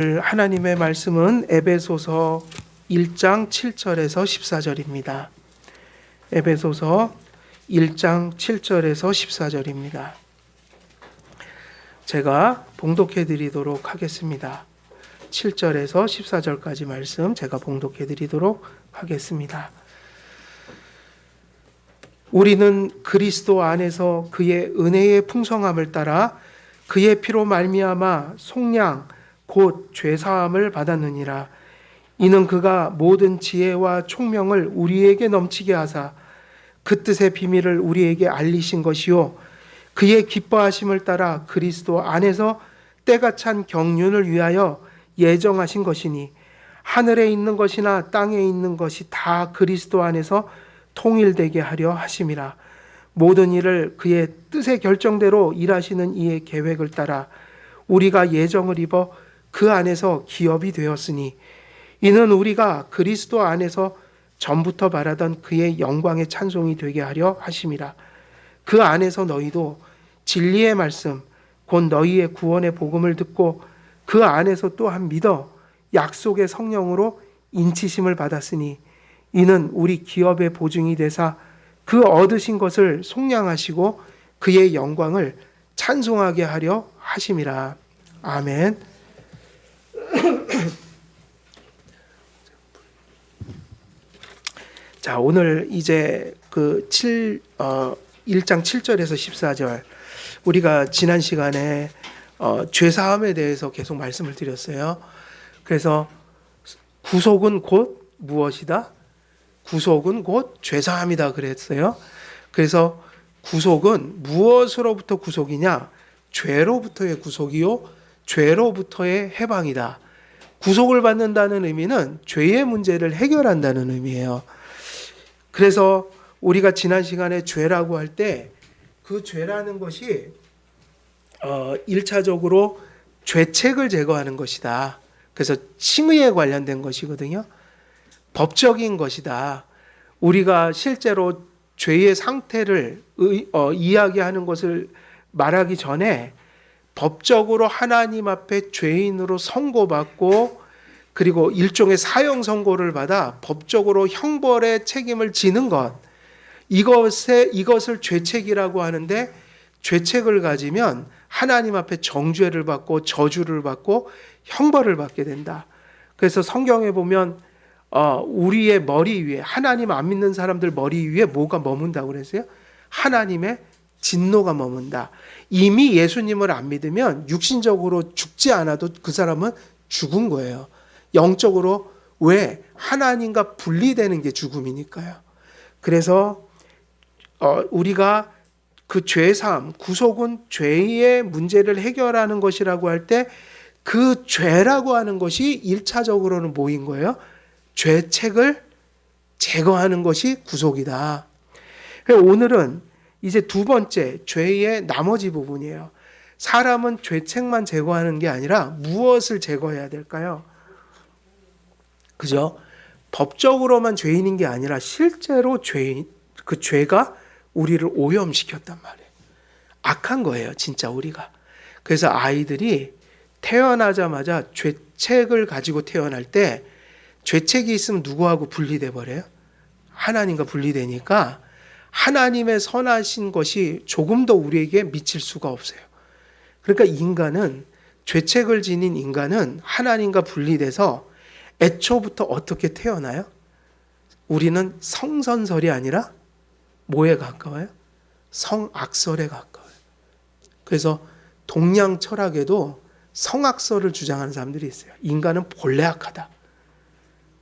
하나님의 말씀은 에베소서 1장 7절에서 14절입니다. 에베소서 1장 7절에서 14절입니다. 제가 봉독해 드리도록 하겠습니다. 7절에서 14절까지 말씀 제가 봉독해 드리도록 하겠습니다. 우리는 그리스도 안에서 그의 은혜의 풍성함을 따라 그의 피로 말미암아 속량 곧 죄사함을 받았느니라. 이는 그가 모든 지혜와 총명을 우리에게 넘치게 하사 그 뜻의 비밀을 우리에게 알리신 것이요 그의 기뻐하심을 따라 그리스도 안에서 때가 찬 경륜을 위하여 예정하신 것이니 하늘에 있는 것이나 땅에 있는 것이 다 그리스도 안에서 통일되게 하려 하심이라. 모든 일을 그의 뜻의 결정대로 일하시는 이의 계획을 따라 우리가 예정을 입어 그 안에서 기업이 되었으니 이는 우리가 그리스도 안에서 전부터 바라던 그의 영광의 찬송이 되게 하려 하심이라. 그 안에서 너희도 진리의 말씀 곧 너희의 구원의 복음을 듣고 그 안에서 또한 믿어 약속의 성령으로 인치심을 받았으니 이는 우리 기업의 보증이 되사 그 얻으신 것을 속량하시고 그의 영광을 찬송하게 하려 하심이라. 아멘. 자, 오늘 이제 그 1장 7절에서 14절 우리가 지난 시간에 죄사함에 대해서 계속 말씀을 드렸어요. 그래서 구속은 곧 무엇이다? 구속은 곧 죄사함이다 그랬어요. 그래서 구속은 무엇으로부터 구속이냐? 죄로부터의 구속이요 죄로부터의 해방이다. 구속을 받는다는 의미는 죄의 문제를 해결한다는 의미예요. 그래서 우리가 지난 시간에 죄라고 할 때 그 죄라는 것이 1차적으로 죄책을 제거하는 것이다. 그래서 칭의에 관련된 것이거든요. 법적인 것이다. 우리가 실제로 죄의 상태를 이야기하는 것을 말하기 전에 법적으로 하나님 앞에 죄인으로 선고받고 그리고 일종의 사형 선고를 받아 법적으로 형벌의 책임을 지는 것, 이것을 죄책이라고 하는데, 죄책을 가지면 하나님 앞에 정죄를 받고 저주를 받고 형벌을 받게 된다. 그래서 성경에 보면 우리의 머리 위에, 하나님 안 믿는 사람들 머리 위에 뭐가 머문다고 그랬어요? 하나님의 진노가 머문다. 이미 예수님을 안 믿으면 육신적으로 죽지 않아도 그 사람은 죽은 거예요. 영적으로. 왜? 하나님과 분리되는 게 죽음이니까요. 그래서 우리가 그 죄사함, 구속은 죄의 문제를 해결하는 것이라고 할 때 그 죄라고 하는 것이 1차적으로는 뭐인 거예요? 죄책을 제거하는 것이 구속이다. 오늘은 이제 두 번째 죄의 나머지 부분이에요. 사람은 죄책만 제거하는 게 아니라 무엇을 제거해야 될까요? 그죠? 법적으로만 죄인인 게 아니라 실제로 그 죄가 우리를 오염시켰단 말이에요. 악한 거예요, 진짜 우리가. 그래서 아이들이 태어나자마자 죄책을 가지고 태어날 때 죄책이 있으면 누구하고 분리돼 버려요? 하나님과 분리되니까 하나님의 선하신 것이 조금 더 우리에게 미칠 수가 없어요. 그러니까 인간은, 죄책을 지닌 인간은 하나님과 분리돼서 애초부터 어떻게 태어나요? 우리는 성선설이 아니라 뭐에 가까워요? 성악설에 가까워요. 그래서 동양 철학에도 성악설을 주장하는 사람들이 있어요. 인간은 본래 악하다.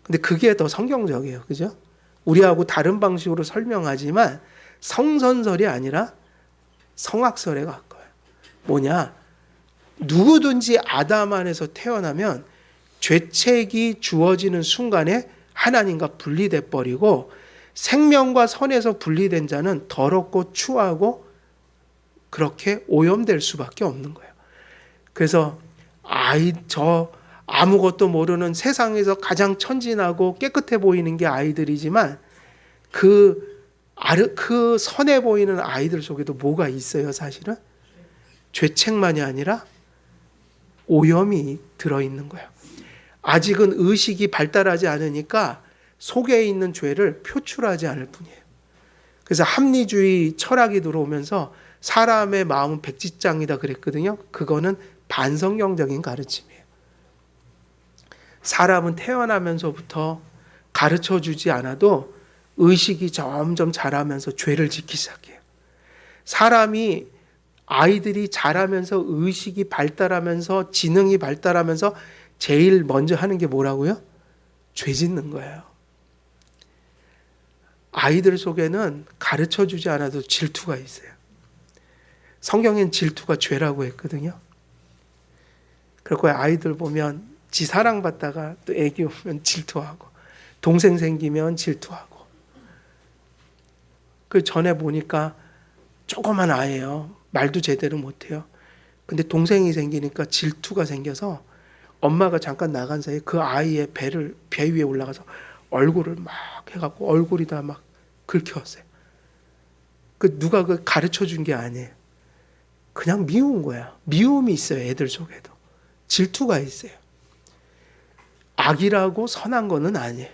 근데 그게 더 성경적이에요. 그죠? 우리하고 다른 방식으로 설명하지만 성선설이 아니라 성악설에 가까워요. 뭐냐? 누구든지 아담 안에서 태어나면 죄책이 주어지는 순간에 하나님과 분리돼 버리고 생명과 선에서 분리된 자는 더럽고 추하고 그렇게 오염될 수밖에 없는 거예요. 그래서 아무것도 모르는 세상에서 가장 천진하고 깨끗해 보이는 게 아이들이지만 그 선해 보이는 아이들 속에도 뭐가 있어요, 사실은? 죄책만이 아니라 오염이 들어있는 거예요. 아직은 의식이 발달하지 않으니까 속에 있는 죄를 표출하지 않을 뿐이에요. 그래서 합리주의 철학이 들어오면서 사람의 마음은 백지장이다 그랬거든요. 그거는 반성경적인 가르침이에요. 사람은 태어나면서부터 가르쳐주지 않아도 의식이 점점 자라면서 죄를 짓기 시작해요. 아이들이 자라면서 의식이 발달하면서 지능이 발달하면서 제일 먼저 하는 게 뭐라고요? 죄 짓는 거예요. 아이들 속에는 가르쳐주지 않아도 질투가 있어요. 성경엔 질투가 죄라고 했거든요. 그리고 아이들 보면 지 사랑받다가 또 애기 오면 질투하고 동생 생기면 질투하고. 그 전에 보니까 조그만 아이예요. 말도 제대로 못해요. 근데 동생이 생기니까 질투가 생겨서 엄마가 잠깐 나간 사이에 그 아이의 배 위에 올라가서 얼굴을 막 해갖고 얼굴이 다 막 긁혀왔어요. 누가 가르쳐 준 게 아니에요. 그냥 미운 거야. 미움이 있어요. 애들 속에도. 질투가 있어요. 악이라고 선한 거는 아니에요.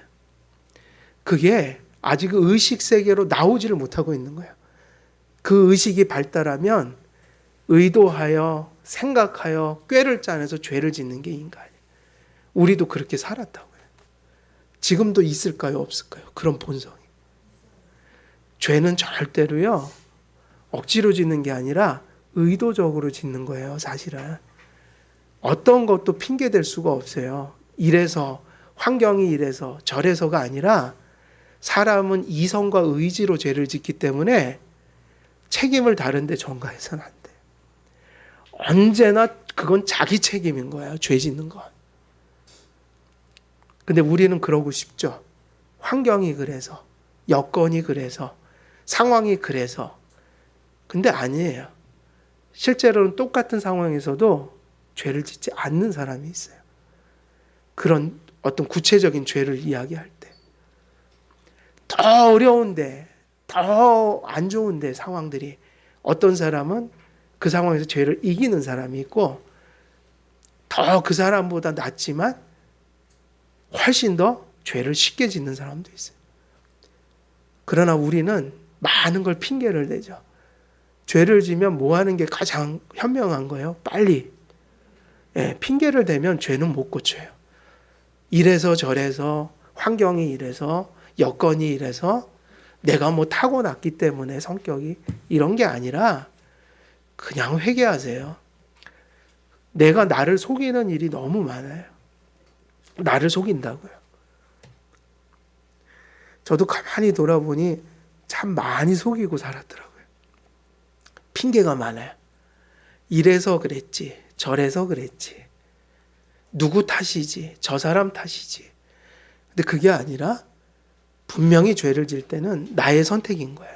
그게 아직 의식 세계로 나오지를 못하고 있는 거예요. 그 의식이 발달하면 의도하여 생각하여 꾀를 짜내서 죄를 짓는 게 인간이에요. 우리도 그렇게 살았다고요. 지금도 있을까요? 없을까요? 그런 본성이. 죄는 절대로요, 억지로 짓는 게 아니라 의도적으로 짓는 거예요, 사실은. 어떤 것도 핑계 댈 수가 없어요. 이래서, 환경이 이래서, 저래서가 아니라 사람은 이성과 의지로 죄를 짓기 때문에 책임을 다른데 전가해서는 안 돼요. 언제나 그건 자기 책임인 거예요, 죄 짓는 건. 근데 우리는 그러고 싶죠. 환경이 그래서, 여건이 그래서, 상황이 그래서. 근데 아니에요. 실제로는 똑같은 상황에서도 죄를 짓지 않는 사람이 있어요. 그런 어떤 구체적인 죄를 이야기할 때. 더 어려운데, 더 안 좋은데 상황들이, 어떤 사람은 그 상황에서 죄를 이기는 사람이 있고, 더 그 사람보다 낫지만 훨씬 더 죄를 쉽게 짓는 사람도 있어요. 그러나 우리는 많은 걸 핑계를 대죠. 죄를 지면 뭐 하는 게 가장 현명한 거예요? 빨리. 핑계를 대면 죄는 못 고쳐요. 이래서 저래서, 환경이 이래서, 여건이 이래서, 내가 뭐 타고났기 때문에 성격이, 이런 게 아니라 그냥 회개하세요. 내가 나를 속이는 일이 너무 많아요. 나를 속인다고요. 저도 가만히 돌아보니 참 많이 속이고 살았더라고요. 핑계가 많아요. 이래서 그랬지, 저래서 그랬지, 누구 탓이지, 저 사람 탓이지. 근데 그게 아니라 분명히 죄를 질 때는 나의 선택인 거예요.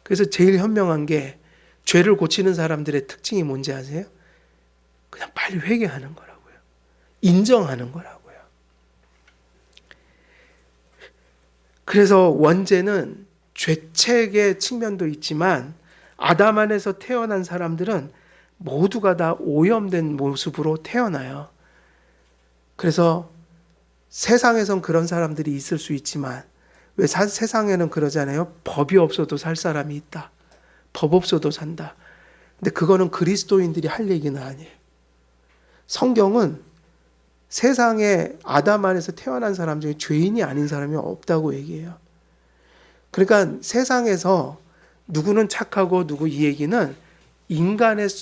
그래서 제일 현명한 게, 죄를 고치는 사람들의 특징이 뭔지 아세요? 그냥 빨리 회개하는 거라고요. 인정하는 거라고요. 그래서 원죄는 죄책의 측면도 있지만, 아담 안에서 태어난 사람들은 모두가 다 오염된 모습으로 태어나요. 그래서 세상에선 그런 사람들이 있을 수 있지만, 왜 세상에는 그러잖아요. 법이 없어도 살 사람이 있다. 법 없어도 산다. 근데 그거는 그리스도인들이 할 얘기는 아니에요. 성경은 세상에 아담 안에서 태어난 사람 중에 죄인이 아닌 사람이 없다고 얘기해요. 그러니까 세상에서 누구는 착하고 누구, 이 얘기는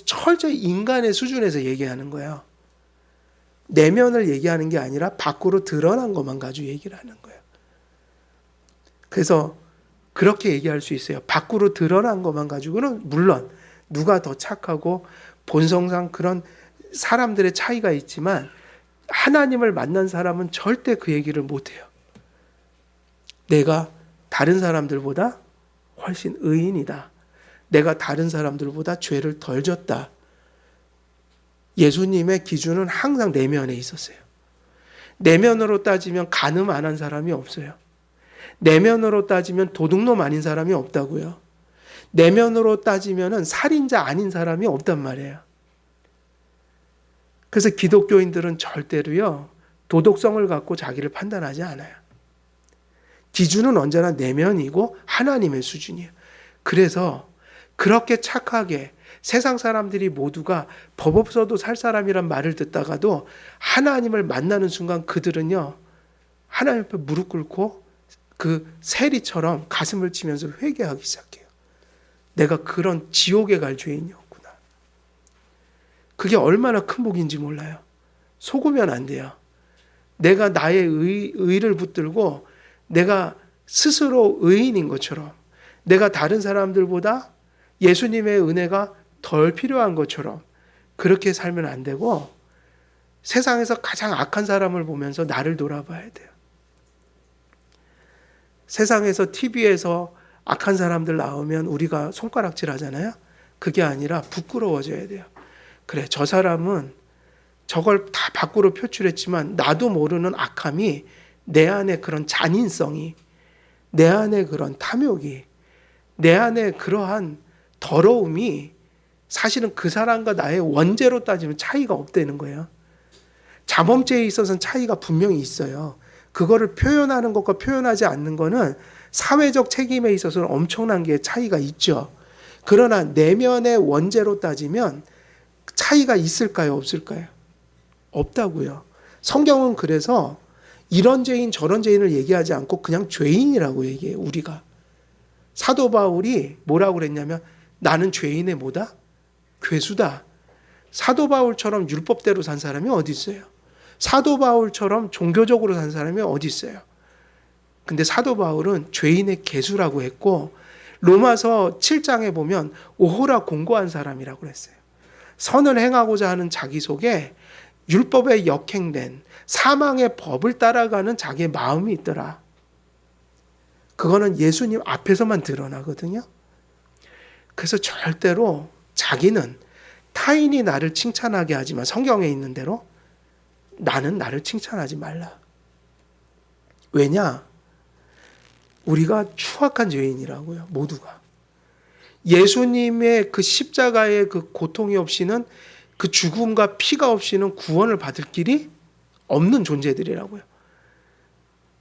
철저히 인간의 수준에서 얘기하는 거예요. 내면을 얘기하는 게 아니라 밖으로 드러난 것만 가지고 얘기를 하는 거예요. 그래서 그렇게 얘기할 수 있어요. 밖으로 드러난 것만 가지고는 물론 누가 더 착하고 본성상 그런 사람들의 차이가 있지만, 하나님을 만난 사람은 절대 그 얘기를 못해요. 내가 다른 사람들보다 훨씬 의인이다. 내가 다른 사람들보다 죄를 덜 졌다. 예수님의 기준은 항상 내면에 있었어요. 내면으로 따지면 간음 안 한 사람이 없어요. 내면으로 따지면 도둑놈 아닌 사람이 없다고요. 내면으로 따지면 살인자 아닌 사람이 없단 말이에요. 그래서 기독교인들은 절대로요, 도덕성을 갖고 자기를 판단하지 않아요. 기준은 언제나 내면이고 하나님의 수준이에요. 그래서 그렇게 착하게 세상 사람들이 모두가 법 없어도 살 사람이란 말을 듣다가도 하나님을 만나는 순간 그들은요, 하나님 앞에 무릎 꿇고 그 세리처럼 가슴을 치면서 회개하기 시작해요. 내가 그런 지옥에 갈 죄인이었구나. 그게 얼마나 큰 복인지 몰라요. 속으면 안 돼요. 내가 나의 의를 붙들고 내가 스스로 의인인 것처럼, 내가 다른 사람들보다 예수님의 은혜가 덜 필요한 것처럼 그렇게 살면 안 되고, 세상에서 가장 악한 사람을 보면서 나를 돌아봐야 돼요. 세상에서 TV에서 악한 사람들 나오면 우리가 손가락질 하잖아요. 그게 아니라 부끄러워져야 돼요. 그래, 저 사람은 저걸 다 밖으로 표출했지만 나도 모르는 악함이, 내 안에 그런 잔인성이, 내 안에 그런 탐욕이, 내 안에 그러한 더러움이 사실은 그 사람과 나의 원죄로 따지면 차이가 없다는 거예요. 자범죄에 있어서는 차이가 분명히 있어요. 그거를 표현하는 것과 표현하지 않는 거는 사회적 책임에 있어서는 엄청난 게 차이가 있죠. 그러나 내면의 원죄로 따지면 차이가 있을까요? 없을까요? 없다고요. 성경은 그래서 이런 죄인 저런 죄인을 얘기하지 않고 그냥 죄인이라고 얘기해요. 우리가. 사도 바울이 뭐라고 그랬냐면 나는 죄인의 뭐다? 괴수다. 사도 바울처럼 율법대로 산 사람이 어디 있어요? 사도 바울처럼 종교적으로 산 사람이 어디 있어요? 근데 사도 바울은 죄인의 괴수라고 했고, 로마서 7장에 보면 오호라 공고한 사람이라고 했어요. 선을 행하고자 하는 자기 속에 율법에 역행된 사망의 법을 따라가는 자기의 마음이 있더라. 그거는 예수님 앞에서만 드러나거든요. 그래서 절대로 자기는 타인이 나를 칭찬하게 하지만 성경에 있는 대로 나는 나를 칭찬하지 말라. 왜냐? 우리가 추악한 죄인이라고요. 모두가. 예수님의 그 십자가의 그 고통이 없이는, 그 죽음과 피가 없이는 구원을 받을 길이 없는 존재들이라고요.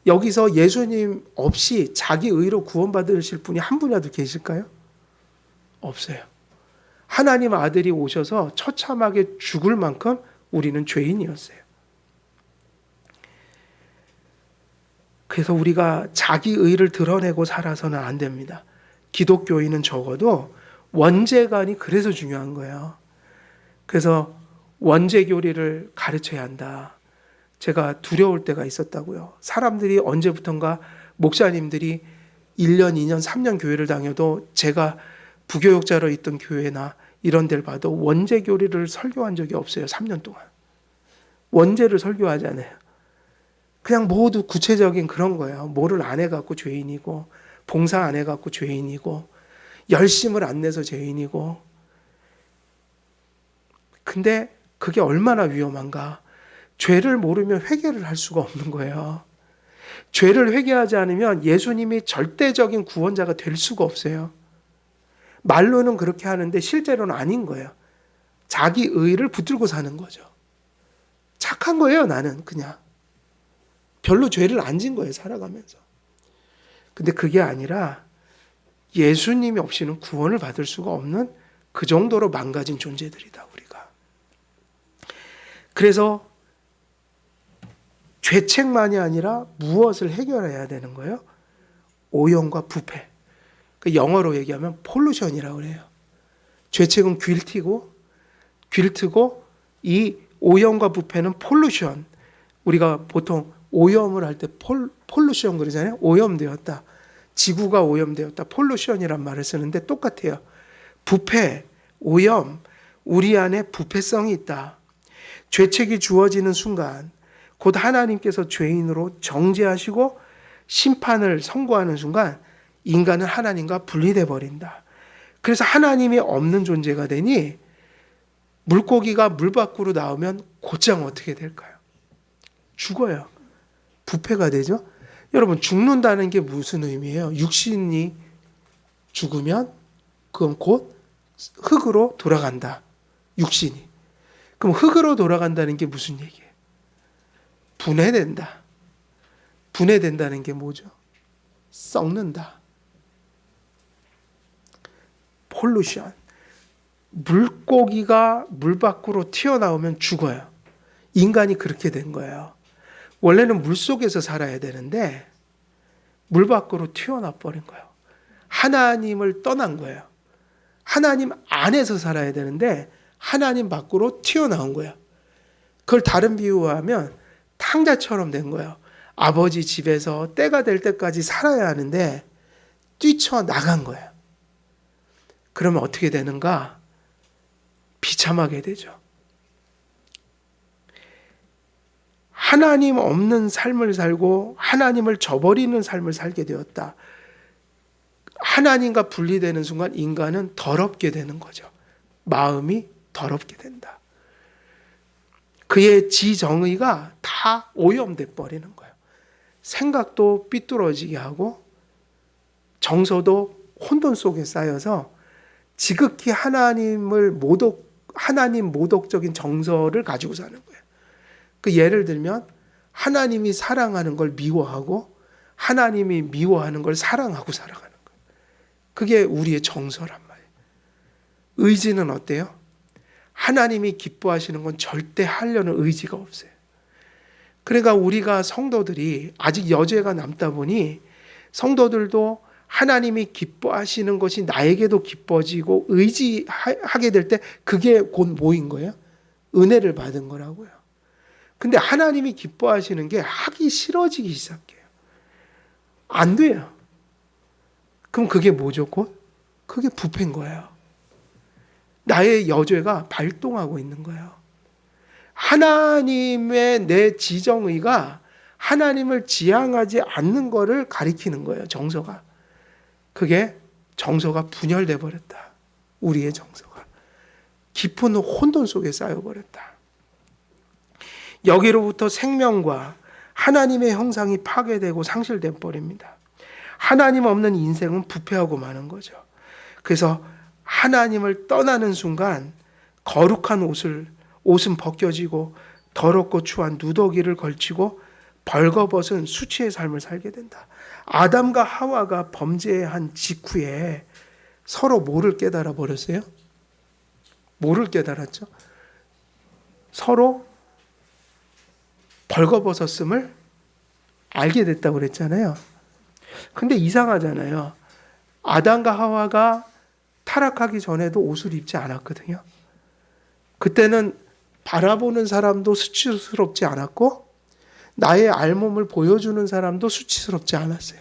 여기서 예수님 없이 자기 의로 구원받으실 분이 한 분이라도 계실까요? 없어요. 하나님 아들이 오셔서 처참하게 죽을 만큼 우리는 죄인이었어요. 그래서 우리가 자기 의를 드러내고 살아서는 안 됩니다. 기독교인은 적어도 원죄관이 그래서 중요한 거예요. 그래서 원죄교리를 가르쳐야 한다. 제가 두려울 때가 있었다고요. 사람들이 언제부턴가 목사님들이 1년, 2년, 3년 교회를 다녀도 제가 부교육자로 있던 교회나 이런 데를 봐도 원죄교리를 설교한 적이 없어요. 3년 동안. 원죄를 설교하지 않아요. 그냥 모두 구체적인 그런 거예요. 뭐를 안 해갖고 죄인이고, 봉사 안 해갖고 죄인이고, 열심을 안 내서 죄인이고. 근데 그게 얼마나 위험한가. 죄를 모르면 회개를 할 수가 없는 거예요. 죄를 회개하지 않으면 예수님이 절대적인 구원자가 될 수가 없어요. 말로는 그렇게 하는데 실제로는 아닌 거예요. 자기 의를 붙들고 사는 거죠. 착한 거예요, 나는 그냥. 별로 죄를 안 진 거예요, 살아가면서. 근데 그게 아니라 예수님이 없이는 구원을 받을 수가 없는 그 정도로 망가진 존재들이다, 우리가. 그래서 죄책만이 아니라 무엇을 해결해야 되는 거예요? 오염과 부패. 그 영어로 얘기하면 폴루션이라고 그래요. 죄책은 길트고 이 오염과 부패는 폴루션. 우리가 보통 오염을 할 때 폴루션 그러잖아요. 오염되었다. 지구가 오염되었다. 폴루션이란 말을 쓰는데 똑같아요. 부패, 오염, 우리 안에 부패성이 있다. 죄책이 주어지는 순간 곧 하나님께서 죄인으로 정죄하시고 심판을 선고하는 순간 인간은 하나님과 분리돼 버린다. 그래서 하나님이 없는 존재가 되니 물고기가 물 밖으로 나오면 곧장 어떻게 될까요? 죽어요. 부패가 되죠. 여러분, 죽는다는 게 무슨 의미예요? 육신이 죽으면 그건 곧 흙으로 돌아간다. 육신이. 그럼 흙으로 돌아간다는 게 무슨 얘기예요? 분해된다. 분해된다는 게 뭐죠? 썩는다. 폴루션. 물고기가 물 밖으로 튀어나오면 죽어요. 인간이 그렇게 된 거예요. 원래는 물 속에서 살아야 되는데 물 밖으로 튀어나와 버린 거예요. 하나님을 떠난 거예요. 하나님 안에서 살아야 되는데 하나님 밖으로 튀어나온 거예요. 그걸 다른 비유하면 탕자처럼 된 거예요. 아버지 집에서 때가 될 때까지 살아야 하는데 뛰쳐나간 거예요. 그러면 어떻게 되는가? 비참하게 되죠. 하나님 없는 삶을 살고 하나님을 저버리는 삶을 살게 되었다. 하나님과 분리되는 순간 인간은 더럽게 되는 거죠. 마음이 더럽게 된다. 그의 지정의가 다 오염돼 버리는 거예요. 생각도 삐뚤어지게 하고 정서도 혼돈 속에 쌓여서 지극히 하나님 모독적인 정서를 가지고 사는 거예요. 그 예를 들면 하나님이 사랑하는 걸 미워하고 하나님이 미워하는 걸 사랑하고 살아가는 거예요. 그게 우리의 정서란 말이에요. 의지는 어때요? 하나님이 기뻐하시는 건 절대 하려는 의지가 없어요. 그러니까 우리가 성도들이 아직 여죄가 남다 보니 성도들도 하나님이 기뻐하시는 것이 나에게도 기뻐지고 의지하게 될 때 그게 곧 뭐인 거예요? 은혜를 받은 거라고요. 근데 하나님이 기뻐하시는 게 하기 싫어지기 시작해요. 안 돼요. 그럼 그게 뭐죠? 곧? 그게 부패인 거예요. 나의 여죄가 발동하고 있는 거예요. 하나님의 내 지정의가 하나님을 지향하지 않는 것을 가리키는 거예요. 정서가. 그게 정서가 분열돼 버렸다. 우리의 정서가. 깊은 혼돈 속에 쌓여버렸다. 여기로부터 생명과 하나님의 형상이 파괴되고 상실돼 버립니다. 하나님 없는 인생은 부패하고 마는 거죠. 그래서 하나님을 떠나는 순간 거룩한 옷은 벗겨지고 더럽고 추한 누더기를 걸치고 벌거벗은 수치의 삶을 살게 된다. 아담과 하와가 범죄한 직후에 서로 뭐를 깨달아 버렸어요? 뭐를 깨달았죠? 서로 벌거벗었음을 알게 됐다고 그랬잖아요. 근데 이상하잖아요. 아담과 하와가 타락하기 전에도 옷을 입지 않았거든요. 그때는 바라보는 사람도 수치스럽지 않았고 나의 알몸을 보여주는 사람도 수치스럽지 않았어요.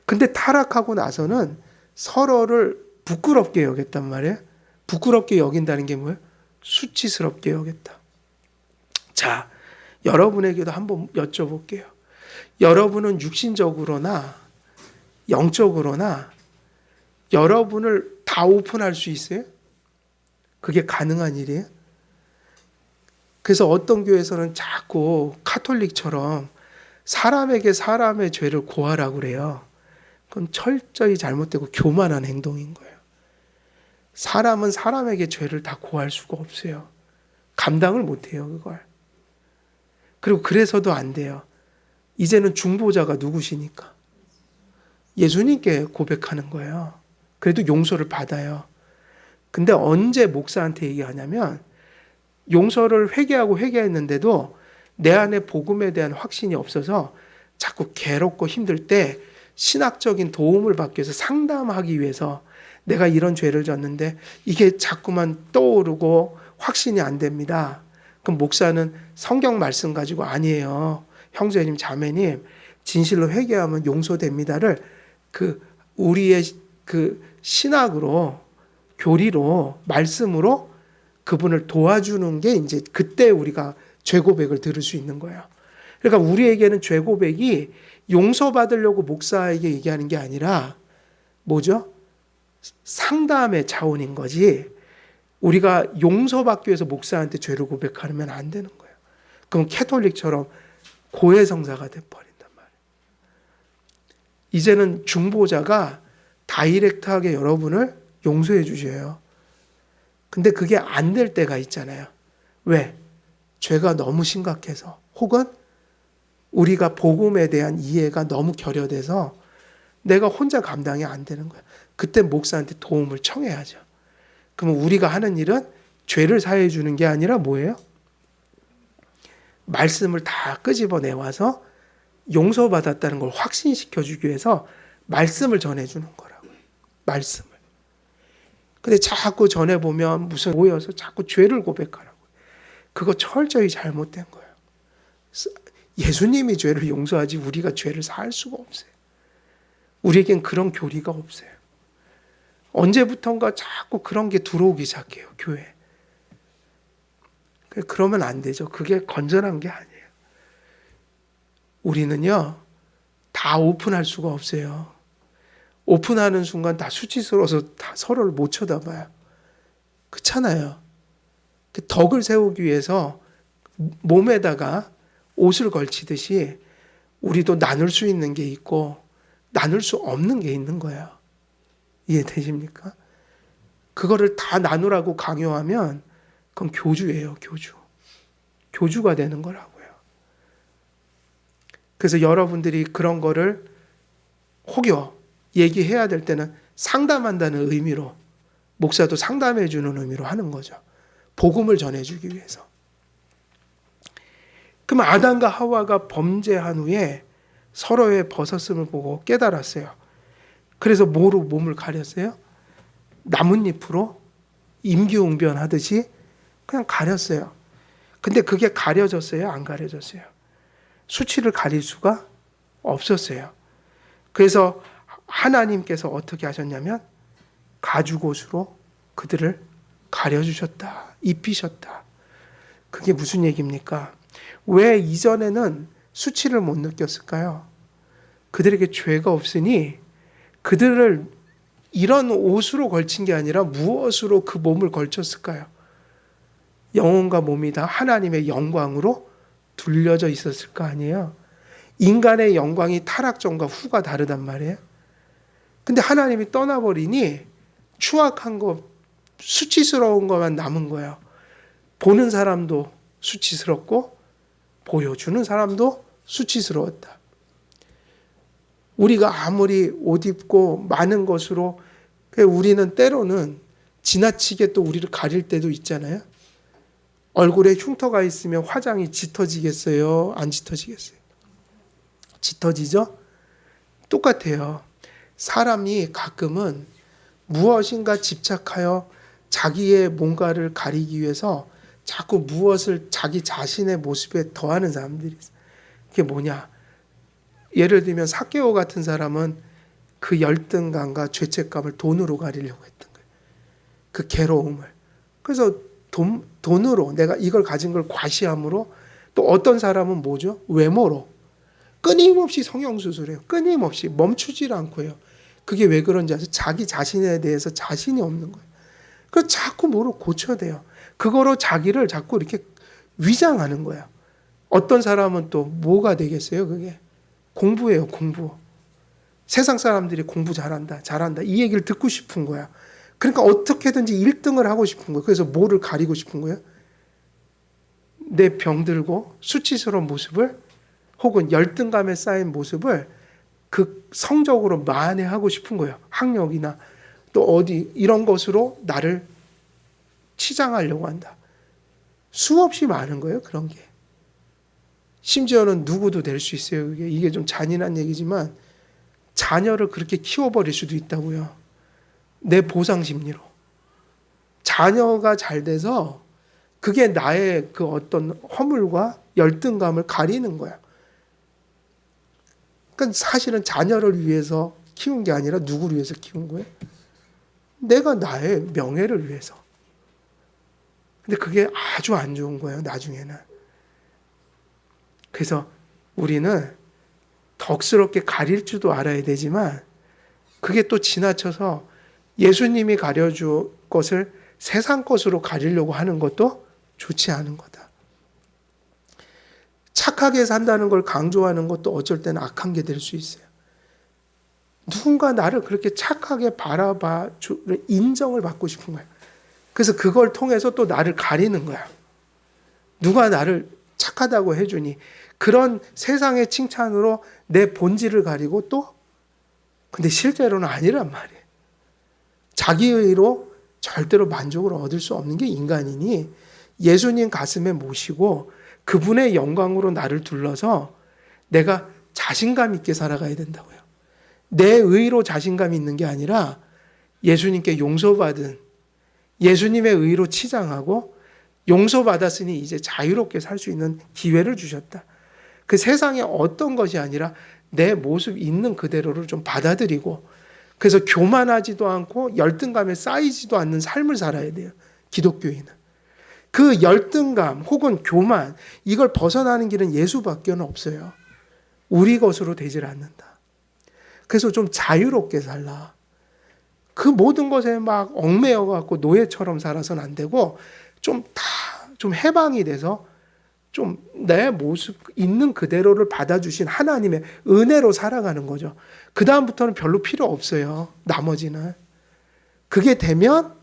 근데 타락하고 나서는 서로를 부끄럽게 여겼단 말이에요. 부끄럽게 여긴다는 게 뭐예요? 수치스럽게 여겼다. 자, 여러분에게도 한번 여쭤볼게요. 여러분은 육신적으로나 영적으로나 여러분을 다 오픈할 수 있어요? 그게 가능한 일이에요? 그래서 어떤 교회에서는 자꾸 카톨릭처럼 사람에게 사람의 죄를 고하라고 그래요. 그건 철저히 잘못되고 교만한 행동인 거예요. 사람은 사람에게 죄를 다 고할 수가 없어요. 감당을 못해요, 그걸. 그리고 그래서도 안 돼요. 이제는 중보자가 누구시니까? 예수님께 고백하는 거예요. 그래도 용서를 받아요. 근데 언제 목사한테 얘기하냐면 용서를 회개했는데도 내 안에 복음에 대한 확신이 없어서 자꾸 괴롭고 힘들 때 신학적인 도움을 받기 위해서 상담하기 위해서 내가 이런 죄를 졌는데 이게 자꾸만 떠오르고 확신이 안 됩니다. 그럼 목사는 성경 말씀 가지고 아니에요. 형제님, 자매님, 진실로 회개하면 용서됩니다를 우리의 신학으로, 교리로, 말씀으로 그분을 도와주는 게 이제 그때 우리가 죄 고백을 들을 수 있는 거예요. 그러니까 우리에게는 죄 고백이 용서받으려고 목사에게 얘기하는 게 아니라 뭐죠? 상담의 차원인 거지. 우리가 용서받기 위해서 목사한테 죄를 고백하면 안 되는 거예요. 그럼 캐톨릭처럼 고해성사가 돼버린단 말이에요. 이제는 중보자가 다이렉트하게 여러분을 용서해 주셔요. 근데 그게 안 될 때가 있잖아요. 왜? 죄가 너무 심각해서, 혹은 우리가 복음에 대한 이해가 너무 결여돼서 내가 혼자 감당이 안 되는 거야. 그때 목사한테 도움을 청해야죠. 그러면 우리가 하는 일은 죄를 사해 주는 게 아니라 뭐예요? 말씀을 다 끄집어내와서 용서받았다는 걸 확신시켜 주기 위해서 말씀을 전해주는 거라고요. 말씀을. 근데 자꾸 전해보면 무슨 모여서 자꾸 죄를 고백하라고. 그거 철저히 잘못된 거예요. 예수님이 죄를 용서하지 우리가 죄를 사할 수가 없어요. 우리에겐 그런 교리가 없어요. 언제부턴가 자꾸 그런 게 들어오기 시작해요, 교회에. 그러면 안 되죠. 그게 건전한 게 아니에요. 우리는요, 다 오픈할 수가 없어요. 오픈하는 순간 다 수치스러워서 다 서로를 못 쳐다봐요. 그렇잖아요. 그 덕을 세우기 위해서 몸에다가 옷을 걸치듯이 우리도 나눌 수 있는 게 있고 나눌 수 없는 게 있는 거예요. 이해되십니까? 그거를 다 나누라고 강요하면 그건 교주예요, 교주. 교주가 되는 거라고요. 그래서 여러분들이 그런 거를 혹여 얘기해야 될 때는 상담한다는 의미로, 목사도 상담해 주는 의미로 하는 거죠. 복음을 전해주기 위해서. 그럼 아담과 하와가 범죄한 후에 서로의 벗었음을 보고 깨달았어요. 그래서 뭐로 몸을 가렸어요? 나뭇잎으로 임기응변하듯이 그냥 가렸어요. 근데 그게 가려졌어요? 안 가려졌어요? 수치를 가릴 수가 없었어요. 그래서 하나님께서 어떻게 하셨냐면 가죽옷으로 그들을 가려주셨다. 입히셨다. 그게 무슨 얘기입니까? 왜 이전에는 수치를 못 느꼈을까요? 그들에게 죄가 없으니 그들을 이런 옷으로 걸친 게 아니라 무엇으로 그 몸을 걸쳤을까요? 영혼과 몸이 다 하나님의 영광으로 둘려져 있었을 거 아니에요? 인간의 영광이 타락 전과 후가 다르단 말이에요. 근데 하나님이 떠나버리니 추악한 거, 수치스러운 것만 남은 거예요. 보는 사람도 수치스럽고 보여주는 사람도 수치스러웠다. 우리가 아무리 옷 입고 많은 것으로, 우리는 때로는 지나치게 또 우리를 가릴 때도 있잖아요. 얼굴에 흉터가 있으면 화장이 짙어지겠어요? 안 짙어지겠어요? 짙어지죠? 똑같아요. 사람이 가끔은 무엇인가 집착하여 자기의 뭔가를 가리기 위해서 자꾸 무엇을 자기 자신의 모습에 더하는 사람들이 있어요. 그게 뭐냐? 예를 들면 삭개오 같은 사람은 그 열등감과 죄책감을 돈으로 가리려고 했던 거예요. 그 괴로움을. 그래서 돈으로 내가 이걸 가진 걸 과시함으로, 또 어떤 사람은 뭐죠? 외모로 끊임없이 성형수술해요. 끊임없이 멈추질 않고 해요. 그게 왜 그런지 아세요? 자기 자신에 대해서 자신이 없는 거예요. 그래서 자꾸 뭐로 고쳐야 돼요. 그거로 자기를 자꾸 이렇게 위장하는 거예요. 어떤 사람은 또 뭐가 되겠어요? 그게 공부예요, 공부. 세상 사람들이 공부 잘한다, 잘한다 이 얘기를 듣고 싶은 거야. 그러니까 어떻게든지 1등을 하고 싶은 거예요. 그래서 뭐를 가리고 싶은 거예요? 내 병들고 수치스러운 모습을, 혹은 열등감에 쌓인 모습을 그 성적으로 만회하고 싶은 거예요. 학력이나 또 어디 이런 것으로 나를 치장하려고 한다. 수없이 많은 거예요, 그런 게. 심지어는 누구도 될 수 있어요. 이게 좀 잔인한 얘기지만 자녀를 그렇게 키워버릴 수도 있다고요. 내 보상 심리로. 자녀가 잘 돼서 그게 나의 그 어떤 허물과 열등감을 가리는 거야. 그러니까 사실은 자녀를 위해서 키운 게 아니라 누구를 위해서 키운 거예요? 내가 나의 명예를 위해서. 근데 그게 아주 안 좋은 거예요, 나중에는. 그래서 우리는 덕스럽게 가릴 줄도 알아야 되지만 그게 또 지나쳐서 예수님이 가려줄 것을 세상 것으로 가리려고 하는 것도 좋지 않은 거다. 착하게 산다는 걸 강조하는 것도 어쩔 때는 악한 게 될 수 있어요. 누군가 나를 그렇게 착하게 바라봐 주는 인정을 받고 싶은 거예요. 그래서 그걸 통해서 또 나를 가리는 거야. 누가 나를 착하다고 해주니? 그런 세상의 칭찬으로 내 본질을 가리고 또 근데 실제로는 아니란 말이에요. 자기의로 절대로 만족을 얻을 수 없는 게 인간이니 예수님 가슴에 모시고 그분의 영광으로 나를 둘러서 내가 자신감 있게 살아가야 된다고요. 내 의로 자신감이 있는 게 아니라 예수님께 용서받은 예수님의 의로 치장하고 용서받았으니 이제 자유롭게 살 수 있는 기회를 주셨다. 그 세상에 어떤 것이 아니라 내 모습 있는 그대로를 좀 받아들이고 그래서 교만하지도 않고 열등감에 쌓이지도 않는 삶을 살아야 돼요. 기독교인은. 그 열등감 혹은 교만 이걸 벗어나는 길은 예수밖에 없어요. 우리 것으로 되질 않는다. 그래서 좀 자유롭게 살라. 그 모든 것에 막 얽매여 갖고 노예처럼 살아서는 안 되고 좀 해방이 돼서 좀 내 모습 있는 그대로를 받아주신 하나님의 은혜로 살아가는 거죠. 그 다음부터는 별로 필요 없어요. 나머지는. 그게 되면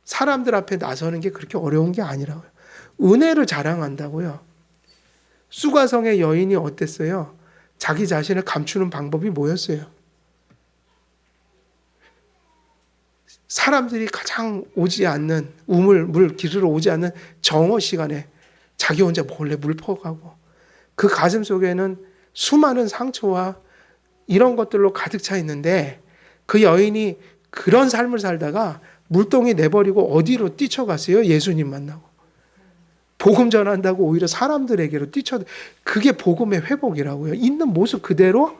사람들 앞에 나서는 게 그렇게 어려운 게 아니라고요. 은혜를 자랑한다고요. 수가성의 여인이 어땠어요? 자기 자신을 감추는 방법이 뭐였어요? 사람들이 가장 오지 않는 물 기르러 오지 않는 정오 시간에 자기 혼자 몰래 물 퍼가고 그 가슴 속에는 수많은 상처와 이런 것들로 가득 차 있는데 그 여인이 그런 삶을 살다가 물동이 내버리고 어디로 뛰쳐갔어요? 예수님 만나고. 복음 전한다고 오히려 사람들에게로 그게 복음의 회복이라고요. 있는 모습 그대로.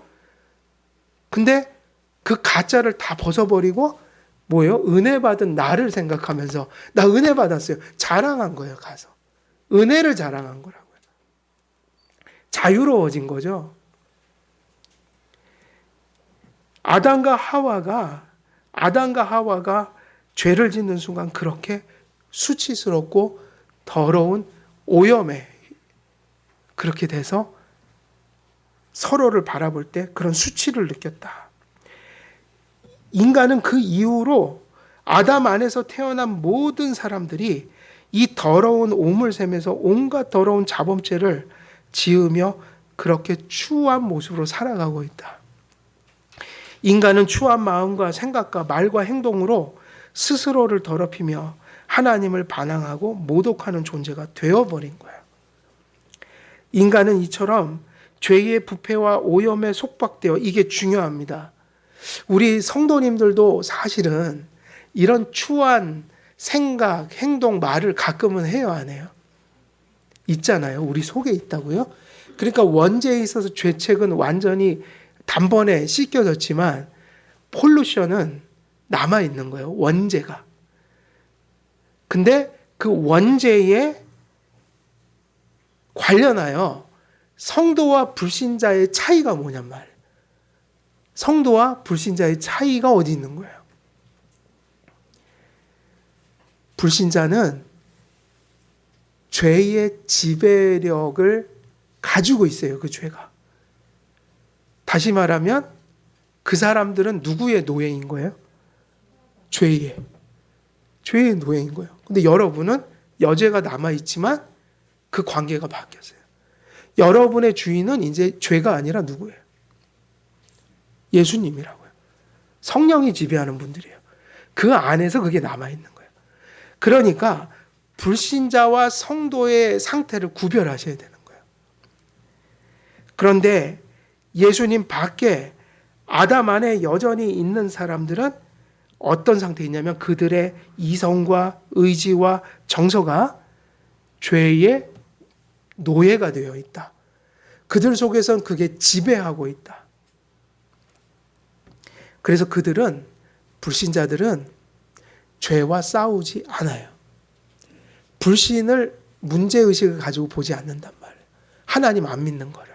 근데 그 가짜를 다 벗어버리고 뭐예요? 은혜 받은 나를 생각하면서 나 은혜 받았어요. 자랑한 거예요. 가서. 은혜를 자랑한 거라고요. 자유로워진 거죠. 아담과 하와가 죄를 짓는 순간 그렇게 수치스럽고 더러운 오염에 그렇게 돼서 서로를 바라볼 때 그런 수치를 느꼈다. 인간은 그 이후로 아담 안에서 태어난 모든 사람들이 이 더러운 오물샘에서 온갖 더러운 자범죄를 지으며 그렇게 추한 모습으로 살아가고 있다. 인간은 추한 마음과 생각과 말과 행동으로 스스로를 더럽히며 하나님을 반항하고 모독하는 존재가 되어버린 거야. 인간은 이처럼 죄의 부패와 오염에 속박되어 이게 중요합니다. 우리 성도님들도 사실은 이런 추한 생각, 행동, 말을 가끔은 해요, 안 해요? 있잖아요. 우리 속에 있다고요. 그러니까 원죄에 있어서 죄책은 완전히 단번에 씻겨졌지만 폴루션은 남아있는 거예요. 원죄가. 근데 그 원죄에 관련하여 성도와 불신자의 차이가 뭐냔 말이에요. 성도와 불신자의 차이가 어디 있는 거예요? 불신자는 죄의 지배력을 가지고 있어요. 그 죄가. 다시 말하면 그 사람들은 누구의 노예인 거예요? 죄의 노예인 거예요. 근데 여러분은 여죄가 남아있지만 그 관계가 바뀌었어요. 여러분의 주인은 이제 죄가 아니라 누구예요? 예수님이라고요. 성령이 지배하는 분들이에요. 그 안에서 그게 남아있는 거예요. 그러니까 불신자와 성도의 상태를 구별하셔야 되는 거예요. 그런데 예수님 밖에 아담 안에 여전히 있는 사람들은 어떤 상태에 있냐면 그들의 이성과 의지와 정서가 죄의 노예가 되어 있다. 그들 속에선 그게 지배하고 있다. 그래서 불신자들은 죄와 싸우지 않아요. 불신을 문제의식을 가지고 보지 않는단 말이에요. 하나님 안 믿는 거를.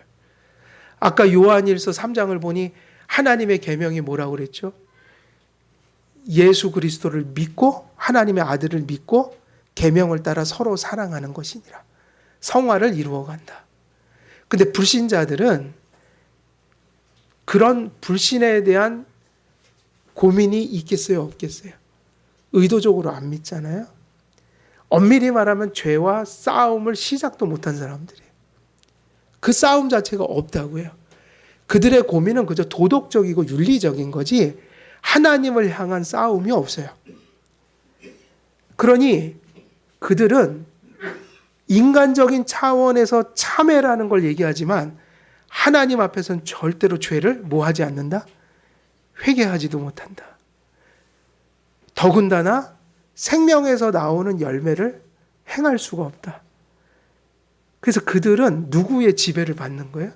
아까 요한일서 3장을 보니 하나님의 계명이 뭐라고 그랬죠? 예수 그리스도를 믿고 하나님의 아들을 믿고 계명을 따라 서로 사랑하는 것이니라. 성화를 이루어간다. 근데 불신자들은 그런 불신에 대한 고민이 있겠어요? 없겠어요? 의도적으로 안 믿잖아요. 엄밀히 말하면 죄와 싸움을 시작도 못한 사람들이에요. 그 싸움 자체가 없다고요. 그들의 고민은 그저 도덕적이고 윤리적인 거지 하나님을 향한 싸움이 없어요. 그러니 그들은 인간적인 차원에서 참회라는 걸 얘기하지만 하나님 앞에서는 절대로 죄를 뭐하지 않는다? 회개하지도 못한다. 더군다나 생명에서 나오는 열매를 행할 수가 없다. 그래서 그들은 누구의 지배를 받는 거예요?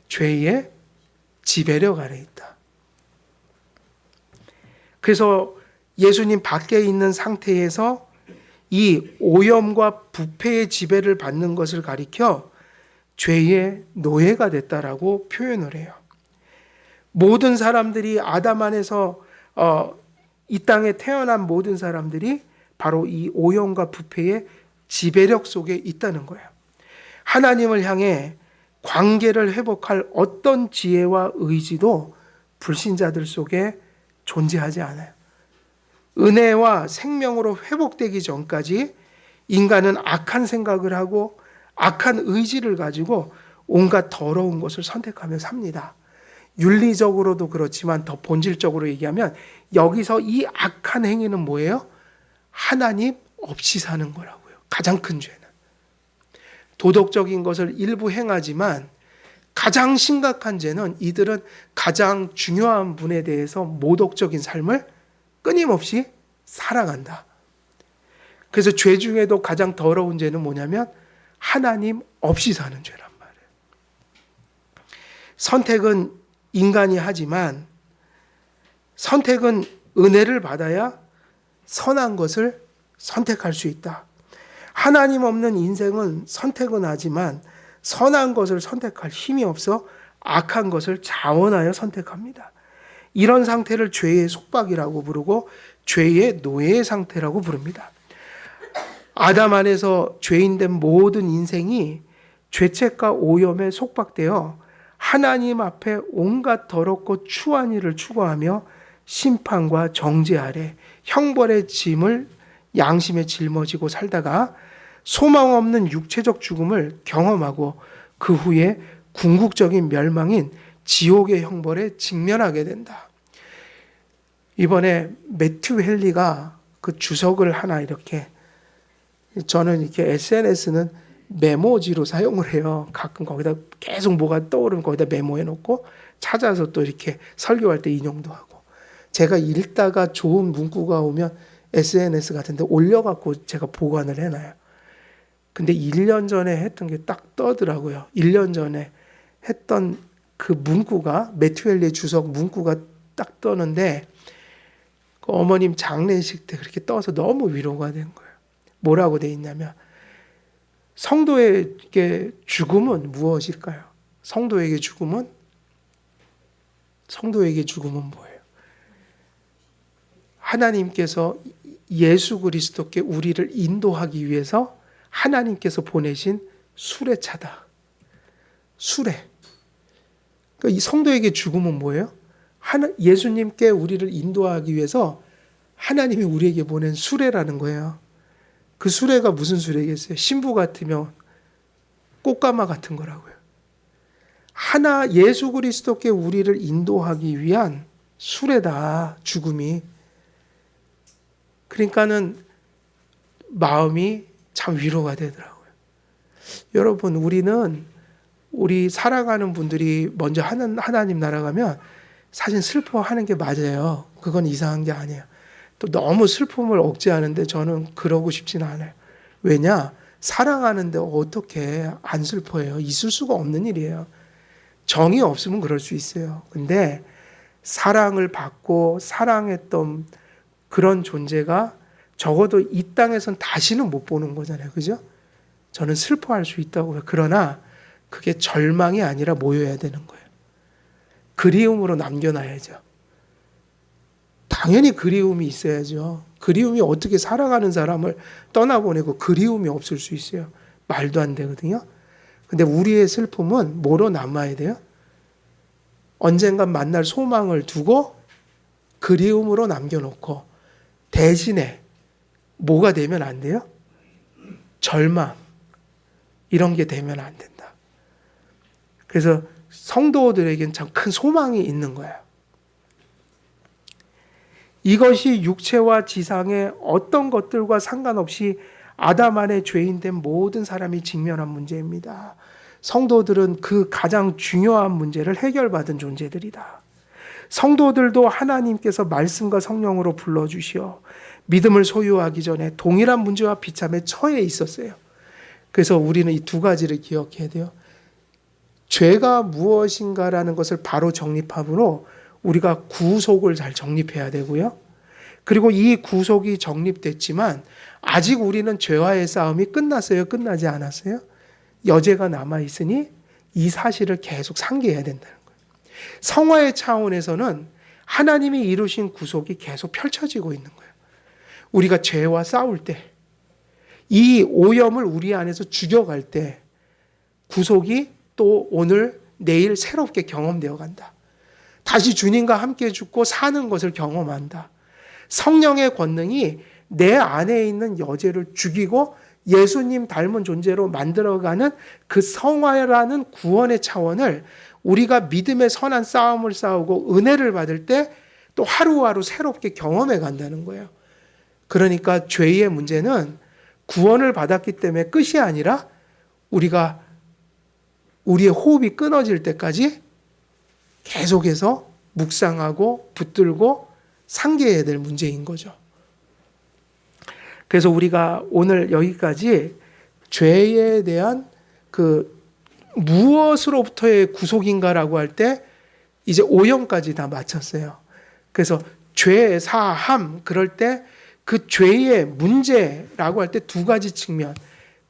죄의 지배력 아래 있다. 그래서 예수님 밖에 있는 상태에서 이 오염과 부패의 지배를 받는 것을 가리켜 죄의 노예가 됐다라고 표현을 해요. 모든 사람들이 아담 안에서 이 땅에 태어난 모든 사람들이 바로 이 오염과 부패의 지배력 속에 있다는 거예요. 하나님을 향해 관계를 회복할 어떤 지혜와 의지도 불신자들 속에 존재하지 않아요. 은혜와 생명으로 회복되기 전까지 인간은 악한 생각을 하고 악한 의지를 가지고 온갖 더러운 것을 선택하며 삽니다. 윤리적으로도 그렇지만 더 본질적으로 얘기하면 여기서 이 악한 행위는 뭐예요? 하나님 없이 사는 거라고요. 가장 큰 죄는. 도덕적인 것을 일부 행하지만 가장 심각한 죄는 이들은 가장 중요한 분에 대해서 모독적인 삶을 끊임없이 살아간다. 그래서 죄 중에도 가장 더러운 죄는 뭐냐면 하나님 없이 사는 죄란 말이에요. 선택은 인간이 하지만 선택은 은혜를 받아야 선한 것을 선택할 수 있다. 하나님 없는 인생은 선택은 하지만 선한 것을 선택할 힘이 없어 악한 것을 자원하여 선택합니다. 이런 상태를 죄의 속박이라고 부르고 죄의 노예의 상태라고 부릅니다. 아담 안에서 죄인된 모든 인생이 죄책과 오염에 속박되어 하나님 앞에 온갖 더럽고 추한 일을 추구하며 심판과 정죄 아래 형벌의 짐을 양심에 짊어지고 살다가 소망 없는 육체적 죽음을 경험하고 그 후에 궁극적인 멸망인 지옥의 형벌에 직면하게 된다. 이번에 매튜 헨리가 그 주석을 하나 이렇게, 저는 이렇게 SNS는 메모지로 사용을 해요. 가끔 거기다 계속 뭐가 떠오르면 거기다 메모해 놓고 찾아서 또 이렇게 설교할 때 인용도 하고, 제가 읽다가 좋은 문구가 오면 SNS 같은 데 올려갖고 제가 보관을 해놔요. 근데 1년 전에 했던 게 딱 떠더라고요. 1년 전에 했던 그 문구가, 매튜 헨리의 주석 문구가 딱 떠는데 그 어머님 장례식 때 그렇게 떠서 너무 위로가 된 거예요. 뭐라고 돼 있냐면 성도에게 죽음은 무엇일까요? 성도에게 죽음은 뭐예요? 하나님께서 예수 그리스도께 우리를 인도하기 위해서 하나님께서 보내신 수레차다. 수레. 그러니까 이 성도에게 죽음은 뭐예요? 예수님께 우리를 인도하기 위해서 하나님이 우리에게 보낸 수레라는 거예요. 그 수레가 무슨 수레겠어요? 신부 같으면 꽃가마 같은 거라고요. 예수 그리스도께 우리를 인도하기 위한 수레다, 죽음이. 그러니까는 마음이 참 위로가 되더라고요. 여러분, 우리 살아가는 분들이 먼저 하나님 나라 가면 사실 슬퍼하는 게 맞아요. 그건 이상한 게 아니에요. 또 너무 슬픔을 억제하는데 저는 그러고 싶지는 않아요. 왜냐? 사랑하는데 어떻게 안 슬퍼해요? 있을 수가 없는 일이에요. 정이 없으면 그럴 수 있어요. 근데 사랑을 받고 사랑했던 그런 존재가 적어도 이 땅에선 다시는 못 보는 거잖아요. 그죠? 저는 슬퍼할 수 있다고요. 그러나 그게 절망이 아니라 모여야 되는 거예요. 그리움으로 남겨놔야죠. 당연히 그리움이 있어야죠. 그리움이 어떻게 살아가는 사람을 떠나보내고 그리움이 없을 수 있어요. 말도 안 되거든요. 근데 우리의 슬픔은 뭐로 남아야 돼요? 언젠간 만날 소망을 두고 그리움으로 남겨놓고, 대신에 뭐가 되면 안 돼요? 절망 이런 게 되면 안 된다. 그래서 성도들에게는 참 큰 소망이 있는 거예요. 이것이 육체와 지상의 어떤 것들과 상관없이 아담 안에 죄인된 모든 사람이 직면한 문제입니다. 성도들은 그 가장 중요한 문제를 해결받은 존재들이다. 성도들도 하나님께서 말씀과 성령으로 불러주시어 믿음을 소유하기 전에 동일한 문제와 비참에 처해 있었어요. 그래서 우리는 이 두 가지를 기억해야 돼요. 죄가 무엇인가라는 것을 바로 정립함으로 우리가 구속을 잘 정립해야 되고요. 그리고 이 구속이 정립됐지만 아직 우리는 죄와의 싸움이 끝났어요? 끝나지 않았어요? 여죄가 남아있으니 이 사실을 계속 상기해야 된다는 거예요. 성화의 차원에서는 하나님이 이루신 구속이 계속 펼쳐지고 있는 거예요. 우리가 죄와 싸울 때, 이 오염을 우리 안에서 죽여갈 때 구속이 또 오늘 내일 새롭게 경험되어 간다. 다시 주님과 함께 죽고 사는 것을 경험한다. 성령의 권능이 내 안에 있는 여죄를 죽이고 예수님 닮은 존재로 만들어가는 그 성화라는 구원의 차원을 우리가 믿음의 선한 싸움을 싸우고 은혜를 받을 때 또 하루하루 새롭게 경험해 간다는 거예요. 그러니까 죄의 문제는 구원을 받았기 때문에 끝이 아니라 우리가 우리의 호흡이 끊어질 때까지 계속해서 묵상하고 붙들고 상기해야 될 문제인 거죠. 그래서 우리가 오늘 여기까지 죄에 대한 그 무엇으로부터의 구속인가라고 할 때 이제 오염까지 다 마쳤어요. 그래서 죄, 사함 그럴 때 그 죄의 문제라고 할 때 두 가지 측면,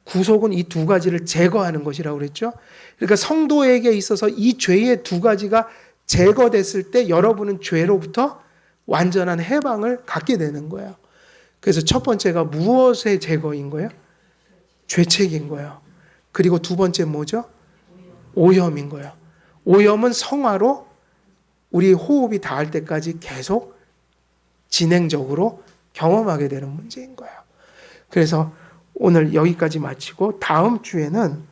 구속은 이 두 가지를 제거하는 것이라고 그랬죠. 그러니까 성도에게 있어서 이 죄의 두 가지가 제거됐을 때 여러분은 죄로부터 완전한 해방을 갖게 되는 거예요. 그래서 첫 번째가 무엇의 제거인 거예요? 죄책인 거예요. 그리고 두 번째 뭐죠? 오염인 거예요. 오염은 성화로 우리 호흡이 닿을 때까지 계속 진행적으로 경험하게 되는 문제인 거예요. 그래서 오늘 여기까지 마치고 다음 주에는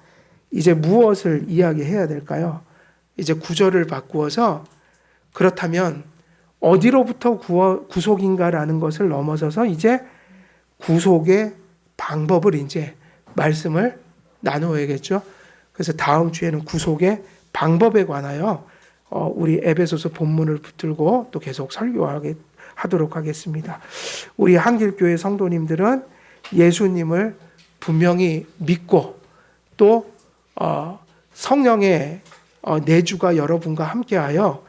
이제 무엇을 이야기해야 될까요? 이제 구절을 바꾸어서 그렇다면 어디로부터 구속인가라는 것을 넘어서서 이제 구속의 방법을 이제 말씀을 나누어야겠죠. 그래서 다음 주에는 구속의 방법에 관하여 우리 에베소서 본문을 붙들고 또 계속 설교하도록 하겠습니다. 우리 한길교회 성도님들은 예수님을 분명히 믿고 또 성령의 내주가 여러분과 함께하여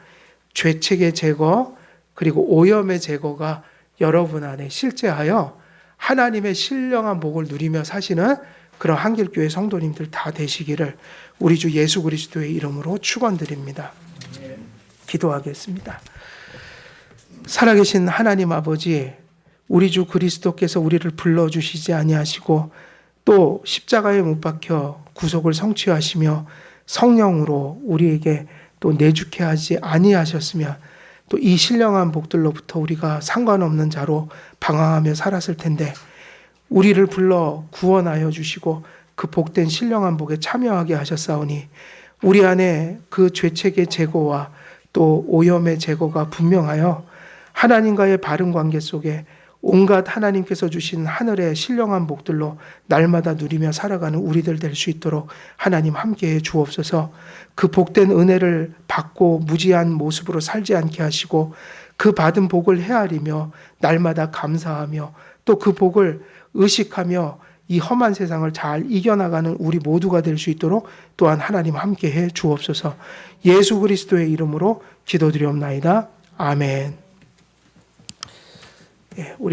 죄책의 제거 그리고 오염의 제거가 여러분 안에 실제하여 하나님의 신령한 복을 누리며 사시는 그런 한길교회 성도님들 다 되시기를 우리 주 예수 그리스도의 이름으로 축원드립니다. 기도하겠습니다. 살아계신 하나님 아버지, 우리 주 그리스도께서 우리를 불러주시지 아니하시고 또 십자가에 못 박혀 구속을 성취하시며 성령으로 우리에게 또 내주케 하지 아니하셨으면 또 이 신령한 복들로부터 우리가 상관없는 자로 방황하며 살았을 텐데 우리를 불러 구원하여 주시고 그 복된 신령한 복에 참여하게 하셨사오니 우리 안에 그 죄책의 제거와 또 오염의 제거가 분명하여 하나님과의 바른 관계 속에 온갖 하나님께서 주신 하늘의 신령한 복들로 날마다 누리며 살아가는 우리들 될 수 있도록 하나님 함께해 주옵소서. 그 복된 은혜를 받고 무지한 모습으로 살지 않게 하시고 그 받은 복을 헤아리며 날마다 감사하며 또 그 복을 의식하며 이 험한 세상을 잘 이겨나가는 우리 모두가 될 수 있도록 또한 하나님 함께해 주옵소서. 예수 그리스도의 이름으로 기도드리옵나이다. 아멘. 우리